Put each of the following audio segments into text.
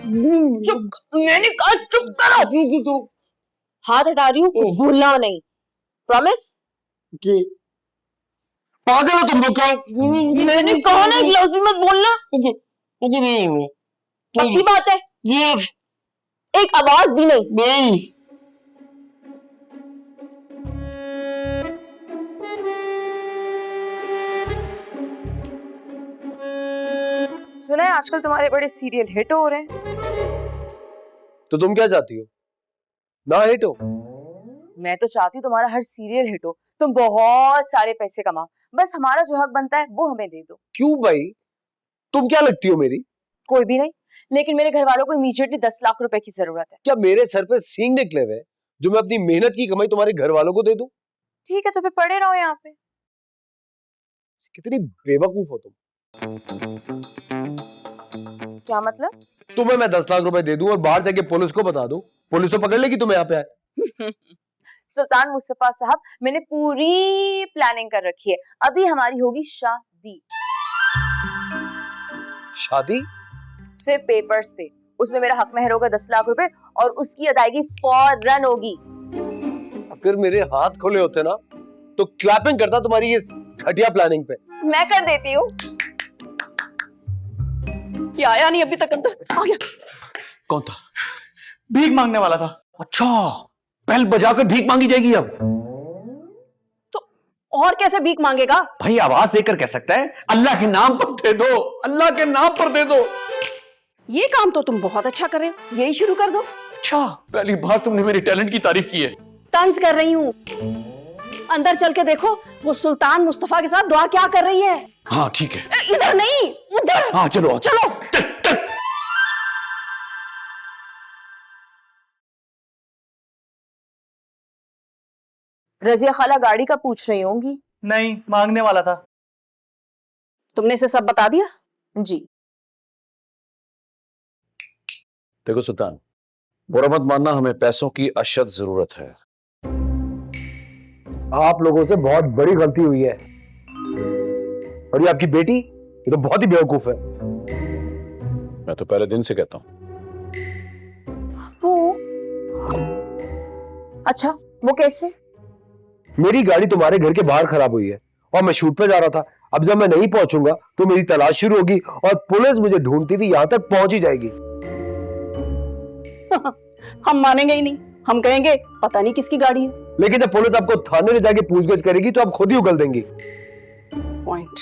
चुप, मैंने कहा चुप करो। हाथ हटा रही हूँ, भूलना नहीं, प्रॉमिस। पागल हो तुम लोग क्या? मैंने कहा ना ग्लव्स भी मत बोलना। पक्की बात है? एक आवाज भी नहीं। सुना है आजकल तुम्हारे बड़े सीरियल हिट हो रहे हैं। तो तुम क्या चाहती हो? ना हिट हो? मैं तो चाहती हूँ तुम्हारा हर सीरियल हिट हो, तुम बहुत सारे पैसे कमाओ, बस हमारा जो हक बनता है वो हमें दे दो। क्यों भाई, तुम क्या लगती हो मेरी? कोई भी नहीं, लेकिन मेरे घर वालों को इमीडिएटली 10 लाख रुपए की जरूरत है। क्या मेरे सर पे सींग निकले हुए जो मैं अपनी मेहनत की कमाई तुम्हारे घर वालों को दे दूं? ठीक है, तो फिर पड़े रहो यहाँ पे। कितनी बेवकूफ हो तुम। क्या मतलब? तुम्हें मैं 10 लाख रुपए दे दूं और बाहर जाके पुलिस को बता दूं, पुलिस तो पकड़ लेगी तुम्हें यहाँ पे आए। सुल्तान मुस्तफा साहब, मैंने पूरी प्लानिंग कर रखी है, अभी हमारी होगी शादी। शादी? सिर्फ पेपर्स पे, उसमें मेरा हक महर होगा 10 लाख रुपए और उसकी अदायगी फौरन होगी। अगर मेरे हाथ खुले होते ना तो क्लैपिंग करता तुम्हारी इस घटिया प्लानिंग पे। मैं कर देती हूँ। ये आया नहीं अभी तक, अंदर आ गया। कौन था? भीख मांगने वाला था। अच्छा, बेल बजाकर भीख मांगी जाएगी अब? तो और कैसे भीख मांगेगा? भाई आवाज देकर कह सकता है, अल्लाह के नाम पर दे दो, अल्लाह के नाम पर दे दो। ये काम तो तुम बहुत अच्छा कर रहे हो, यही शुरू कर दो। अच्छा, पहली बार तुमने मेरे टैलेंट की तारीफ की है। तंज कर रही हूँ, अंदर चल के देखो वो सुल्तान मुस्तफा के साथ दुआ क्या कर रही है। हाँ ठीक है। इधर नहीं, उधर। हाँ चलो चलो। रजिया खाला गाड़ी का पूछ रही होंगी। नहीं, मांगने वाला था। तुमने इसे सब बता दिया? जी। देखो सुल्तान, बुरा मत मानना, हमें पैसों की अशद जरूरत है। आप लोगों से बहुत बड़ी गलती हुई है और ये आपकी बेटी, ये तो बहुत ही बेवकूफ है। मैं तो पहले दिन से कहता हूं। वो अच्छा, वो कैसे? मेरी गाड़ी तुम्हारे घर के बाहर खराब हुई है और मैं शूट पे जा रहा था। अब जब मैं नहीं पहुंचूंगा तो मेरी तलाश शुरू होगी और पुलिस मुझे ढूंढती हुई यहां तक पहुंच ही जाएगी। हम मानेंगे ही नहीं, हम कहेंगे पता नहीं किसकी गाड़ी है। लेकिन जब पुलिस आपको थाने ले जाके पूछगछ करेगी तो आप खुद ही उगल देंगी। पॉइंट।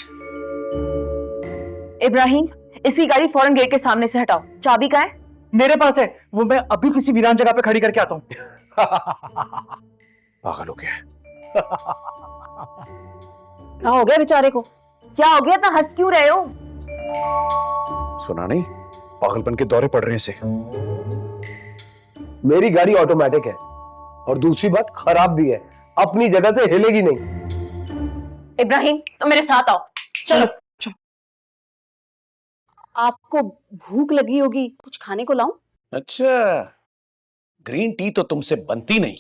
इब्राहिम, इसकी गाड़ी फौरन गेट के सामने से हटाओ। चाबी कहाँ है? मेरे पास है, वो मैं अभी किसी वीरान जगह पे खड़ी करके आता हूँ। पागल हो गया। क्या हो गया बेचारे को? क्या हो गया, इतना हंस क्यों रहे हो? सुना नहीं, पागलपन के दौरे पड़ रहे हैं इसे। मेरी गाड़ी ऑटोमेटिक है और दूसरी बात खराब भी है, अपनी जगह से हिलेगी नहीं। इब्राहिम, तो मेरे साथ आओ। चलो। आपको भूख लगी होगी, कुछ खाने को लाऊं? अच्छा, ग्रीन टी तो तुमसे बनती नहीं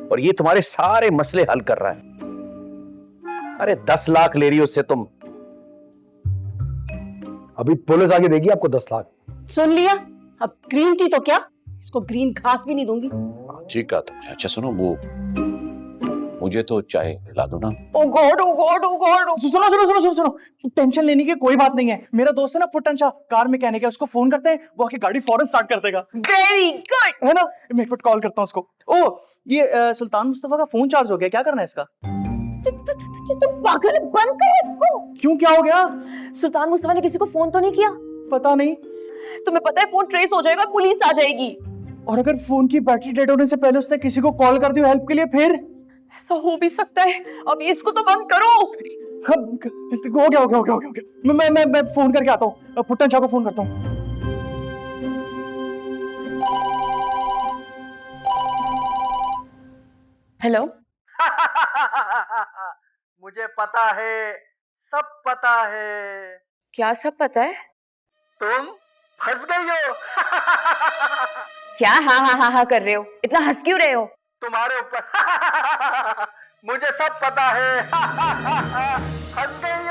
और ये तुम्हारे सारे मसले हल कर रहा है। अरे 10 लाख ले रही हो उससे तुम। अभी पुलिस आगे देगी आपको 10 लाख। सुन लिया, अब ग्रीन टी तो क्या, इसको ग्रीन घास भी नहीं दूंगी। ठीक है तुमने। अच्छा सुनो, वो मुझे तो चाय ला दो ना। ओ गॉड, ओ गॉड, ओ गॉड। सुनो सुनो सुनो सुनो सुनो, टेंशन लेने की कोई बात नहीं है। मेरा दोस्त है ना पुट्टन कार मैकेनिक है, उसको फोन करते हैं, वो आके गाड़ी फौरन स्टार्ट कर देगा। वेरी गुड, है ना? मैं एक मिनट कॉल करता हूँ उसको। ओ, ये सुल्तान मुस्तफा का फोन चार्ज हो गया, क्या करना है इसका? पागल, बंद करो इसको। क्यों, क्या हो गया? सुल्तान मुस्तफा ने किसी को फोन तो नहीं किया? पता नहीं। तुम्हें पता है फोन ट्रेस हो जाएगा और पुलिस आ जाएगी। और अगर फोन की बैटरी डेड होने से पहले उसने किसी को कॉल कर दिया हेल्प के लिए, फिर? ऐसा हो भी सकता है। अब इसको तो बंद करो। हो गया हो गया हो गया हो गया। मैं फोन करके आता हूँ, पुट्टन शाह को फोन करता हूँ। हेलो। मुझे पता है, सब पता है। क्या सब पता है? तुम फंस गई हो। क्या हाँ हाँ हाँ हाँ कर रहे हो? इतना हंस क्यों रहे हो? तुम्हारे ऊपर। मुझे सब पता है। फंस गई हो।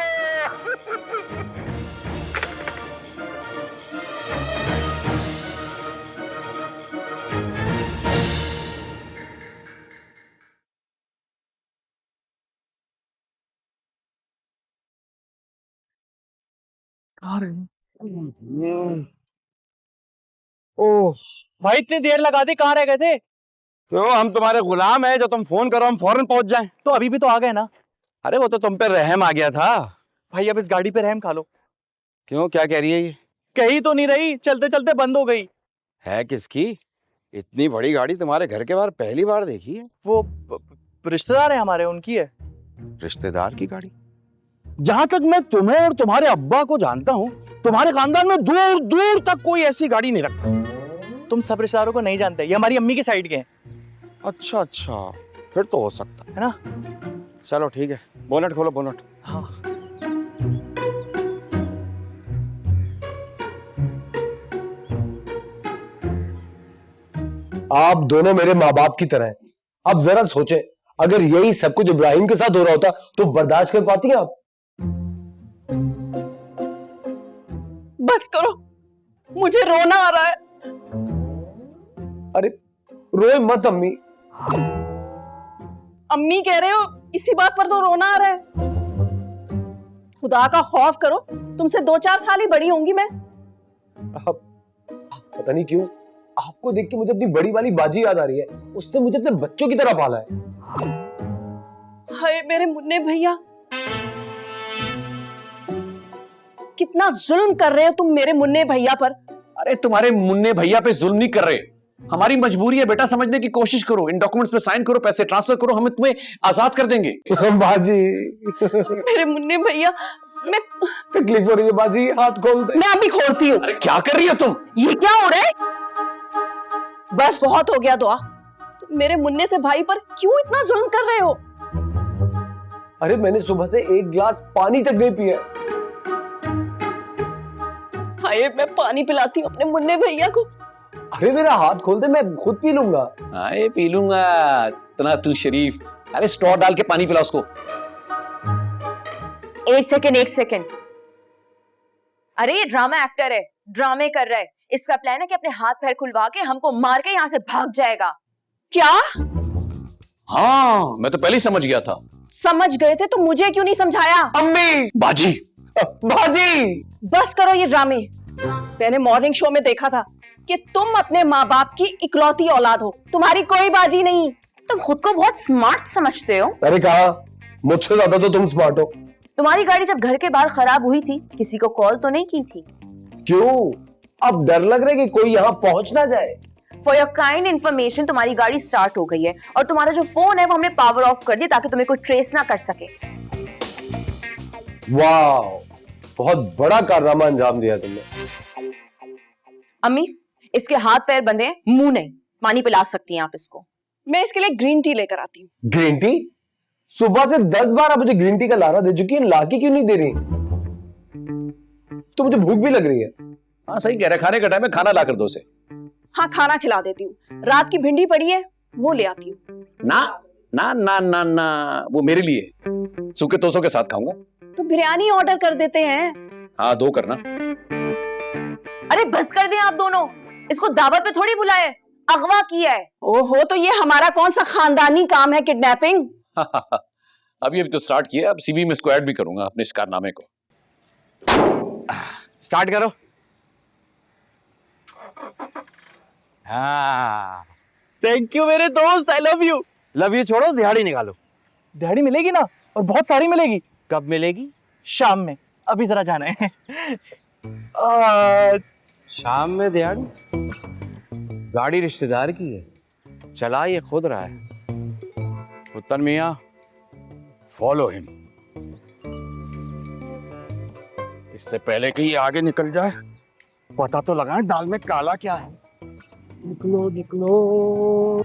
आ रहे हैं। ओह भाई, इतनी देर लगा दी, कहाँ रह गए थे? क्यों, हम तुम्हारे गुलाम हैं, जो तुम फोन करो हम फौरन पहुंच जाएं। तो अभी भी तो आ गए ना। अरे वो तो तुम पे रहम आ गया था। भाई अब इस गाड़ी पे रहम खा लो। क्यों, क्या कह रही है ये? कहीं तो नहीं रही, चलते चलते बंद हो गई। है किसकी? इतनी बड़ी गाड़ी तुम्हारे घर के बाहर पहली बार देखी है। वो रिश्तेदार है हमारे, उनकी है। रिश्तेदार की गाड़ी? जहां तक मैं तुम्हें और तुम्हारे अब्बा को जानता हूँ, तुम्हारे खानदान में दूर दूर तक कोई ऐसी गाड़ी नहीं रखता। तुम सब रिश्तेदारों को नहीं जानते, ये हमारी अम्मी की साइड के हैं। अच्छा अच्छा, फिर तो हो सकता है ना? चलो ठीक है, बोनट खोलो बोनट। हाँ। आप दोनों मेरे माँ बाप की तरह हैं। अब जरा सोचें, अगर यही सब कुछ इब्राहिम के साथ हो रहा होता तो बर्दाश्त कर पाती हैं आप? बस करो, मुझे रोना आ रहा है। अरे रोए मत अम्मी। अम्मी कह रहे हो, इसी बात पर तो रोना आ रहा है। खुदा का खौफ करो, तुमसे 2-4 साल ही बड़ी होंगी मैं। पता नहीं क्यों आपको देख के मुझे अपनी बड़ी वाली बाजी याद आ रही है। उसने मुझे अपने बच्चों की तरह पाला है। हाय मेरे मुन्ने भैया, कितना जुल्म कर रहे हो तुम मेरे मुन्ने भैया पर। अरे तुम्हारे मुन्ने भैया पे जुल्म नहीं कर रहे, हमारी मजबूरी है बेटा, समझने की कोशिश करो, इन डॉक्यूमेंट्स पे साइन करो, पैसे ट्रांसफर करो, हम तुम्हें आजाद कर देंगे। बाजी मेरे मुन्ने भैया, मैं तकलीफ हो रही है बाजी, हाथ खोल दे। मैं अभी खोलती हूँ। अरे क्या कर रही हो तुम? ये क्या हो रहा है? बस बहुत हो गया दुआ। तुम मेरे मुन्ने से भाई पर क्यों इतना जुल्म कर रहे हो? अरे मैंने सुबह से एक गिलास पानी तक नहीं पिया। हाय, मैं पानी पिलाती हूँ अपने मुन्ने भैया को। अरे मेरा हाथ खोल दे, मैं खुद पी लूंगा। आए पी लूंगा, इतना तू शरीफ। अरे स्ट्रॉ डाल के पानी पिला उसको। एक सेकंड। अरे ये ड्रामा एक्टर है, ड्रामे कर रहा है। इसका प्लान है कि अपने हाथ पैर खुलवा के हमको मार के यहाँ से भाग जाएगा। क्या हाँ, मैं तो पहले ही समझ गया था। समझ गए थे तो मुझे क्यों नहीं समझाया? अम्मी, बाजी, बाजी। बस करो ये ड्रामे। मैंने मॉर्निंग शो में देखा था कि तुम अपने माँ बाप की इकलौती औलाद हो, तुम्हारी कोई बाजी नहीं। तुम खुद को बहुत स्मार्ट समझते हो। अरे कहा, मुझसे ज्यादा तो तुम स्मार्ट हो। तुम्हारी गाड़ी जब घर के बाहर खराब हुई थी, किसी को कॉल तो नहीं की थी? क्यों, अब डर लग रहा है कि कोई यहाँ पहुंच ना जाए? फॉर योर काइंड इन्फॉर्मेशन, तुम्हारी गाड़ी स्टार्ट हो गई है और तुम्हारा जो फोन है वो हमने पावर ऑफ कर दिया ताकि तुम्हें कोई ट्रेस ना कर सके। वाह, बहुत बड़ा कारनामा अंजाम दिया तुमने। अम्मी, इसके हाथ पैर बंधे हैं, मुंह नहीं। पानी पिला सकती हैं आप इसको। मैं इसके लिए ग्रीन टी लेकर आती हूँ। Green tea? सुबह से 10 बार आप मुझे ग्रीन टी का लारा दे चुकी है, लाके क्यों नहीं दे रही? तो मुझे भूख भी लग रही है। हाँ सही कह रहे, खाने का टाइम है, खाना ला कर दो उसे। हाँ, खाना खिला देती हूँ। रात की भिंडी पड़ी है, वो ले आती हूँ। ना ना ना ना ना, वो मेरे लिए सूखे तोसों के साथ खाऊंगा। तो बिरयानी ऑर्डर कर देते हैं। हाँ 2 करना। अरे बस कर दें आप दोनों, इसको दावत पे थोड़ी बुलाए, अगवा किया है। ओहो, तो ये हमारा कौन सा खानदानी काम है, किडनैपिंग? अभी तो स्टार्ट किया, अब सीवी में इसको ऐड भी करूंगा अपने इस कारनामे को। स्टार्ट करो। हाँ, थैंक यू मेरे दोस्त, I love you. Love you छोड़ो, दिहाड़ी निकालो। दिहाड़ी मिलेगी ना, और बहुत सारी मिलेगी। कब मिलेगी? शाम में, अभी जरा जाना है। शाम में दिहाड़ी? गाड़ी रिश्तेदार की है, चला ये खुद रहा है। उत्तर मियां, फॉलो हिम। इससे पहले कि ये आगे निकल जाए, पता तो लगाएं दाल में काला क्या है। निकलो निकलो।